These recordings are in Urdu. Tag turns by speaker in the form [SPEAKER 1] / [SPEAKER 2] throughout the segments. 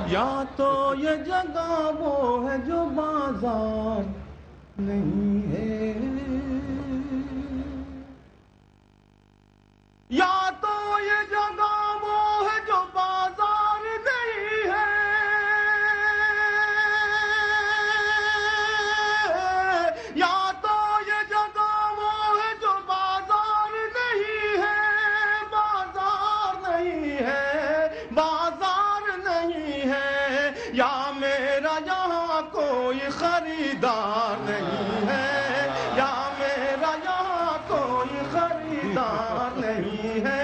[SPEAKER 1] یا تو یہ جگہ وہ ہے جو بازار نہیں ہے، یا تو یہ جگہ وہ ہے جو بازار نہیں ہے، یا تو یہ جگہ وہ ہے جو بازار نہیں ہے، بازار نہیں ہے، بازار نہیں ہے، یا میرا یہاں کوئی خریدار نہیں ہے، یا میرا یہاں کوئی خریدار نہیں ہے،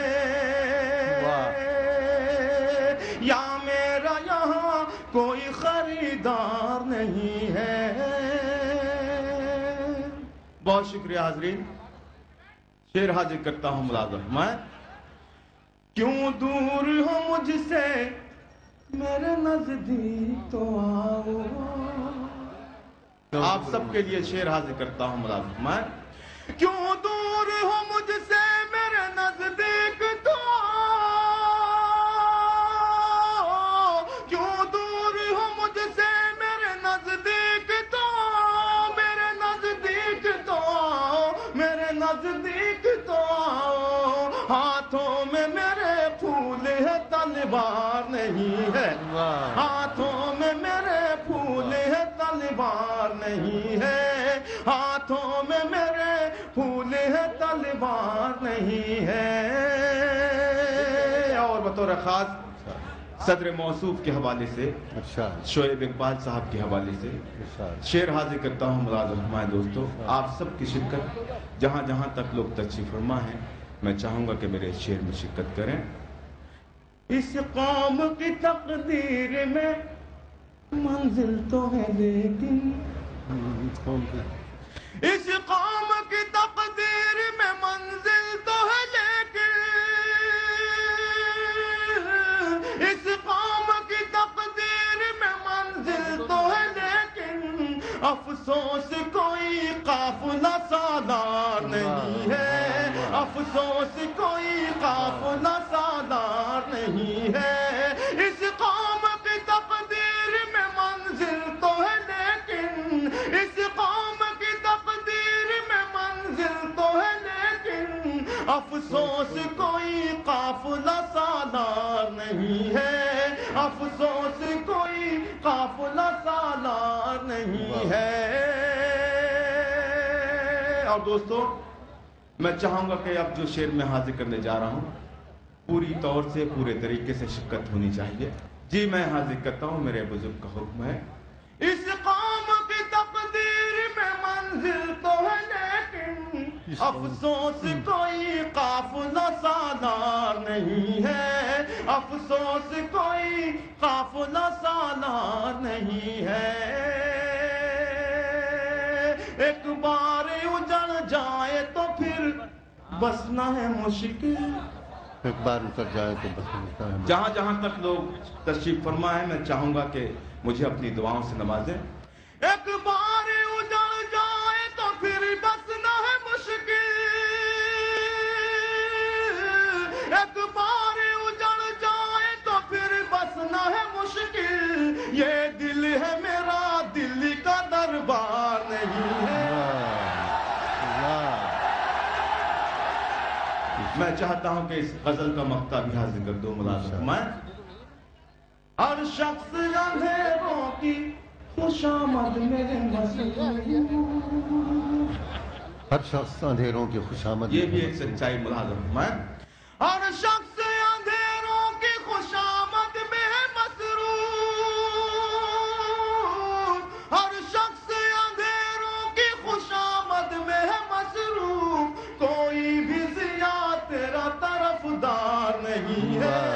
[SPEAKER 1] یا میرا یہاں کوئی خریدار نہیں ہے۔ بہت شکریہ حاضرین، شعر حاضر کرتا ہوں ملازم میں۔ کیوں دور ہو مجھ سے میرے نزدیک تو آؤ، آپ سب کے لیے شعر حاضر کرتا ہوں ملازم میں۔ کیوں دور ہو مجھ سے میرے نزدیک تو آؤ، کیوں دور ہو مجھ سے میرے نزدیک تو آؤ، میرے نزدیک تو آؤ، میرے نزدیک تو آؤ، ہاتھوں میں میرے پھول ہے تلوار نہیں ہے، ہاتھوں میں میرے پھول ہے تلوار نہیں ہے، ہاتھوں میں میرے پھول ہے تلوار نہیں ہے۔ اور بطور خاص صدر موصوف کے حوالے سے، شعیب اقبال صاحب کے حوالے سے شعر حاضر کرتا ہوں ملازم فرمائے۔ دوستو، آپ سب کی شرکت، جہاں جہاں تک لوگ تشریف فرما ہیں، میں چاہوں گا کہ میرے شعر میں شرکت کریں۔ اس قوم کی تقدیر میں منزل تو ہے لیکن، اس قوم کی تقدیر میں منزل تو ہے لیکن، اس قوم کی تقدیر میں منزل تو ہے لیکن، افسوس کوئی قافلہ سالار نہیں ہے، افسوس کوئی قافلہ سالار نہیں ہے، اس قوم کی تقدیر میں منزل تو ہے لیکن، اس قوم کی تقدیر میں منزل تو ہے لیکن، افسوس کوئی قافلہ سالار نہیں ہے، افسوس کوئی قافلہ سالار نہیں ہے۔ اور دوستو، میں چاہوں گا کہ اب جو شعر میں حاضر کرنے جا رہا ہوں، پوری طور سے پورے طریقے سے شرکت ہونی چاہیے۔ جی میں حاضر کرتا ہوں، میرے بزرگ کا حکم ہے۔ اس قوم کی تقدیر میں منزل تو ہے لیکن، افسوس کوئی قافلہ سالار نہیں ہے، افسوس کوئی قافلہ سالار نہیں ہے۔ ایک بار اجڑ جائے تو پھر بسنا ہے مشکل،
[SPEAKER 2] ایک بار اتر جائے تو بس ملتا ہے۔
[SPEAKER 1] جہاں جہاں تک لوگ تشریف فرما ہے، میں چاہوں گا کہ مجھے اپنی دعاؤں سے نوازیں۔ ایک بار اجڑ جائے تو پھر بسنا ہے مشکل، ایک بار اجڑ جائے تو پھر بسنا ہے مشکل، یہ دل ہے میرا دل کا دربار نہیں ہے۔ میں چاہتا ہوں کہ اس غزل کا مقطع بھی حاضر کر دو ملازم میں۔ ہر شخص اندھیروں کی خوشامد میرے مسلم،
[SPEAKER 2] ہر شخص اندھیروں کی خوشامد،
[SPEAKER 1] یہ بھی ایک سچائی ملازم میں۔ ہر شخص اندھیروں کی خوشامد میں ہے مسرور، ہر شخص اندھیروں کی خوشامد میں ہے مسرور، کوئی بھی ضیاء تیرا طرفدار نہیں ہے،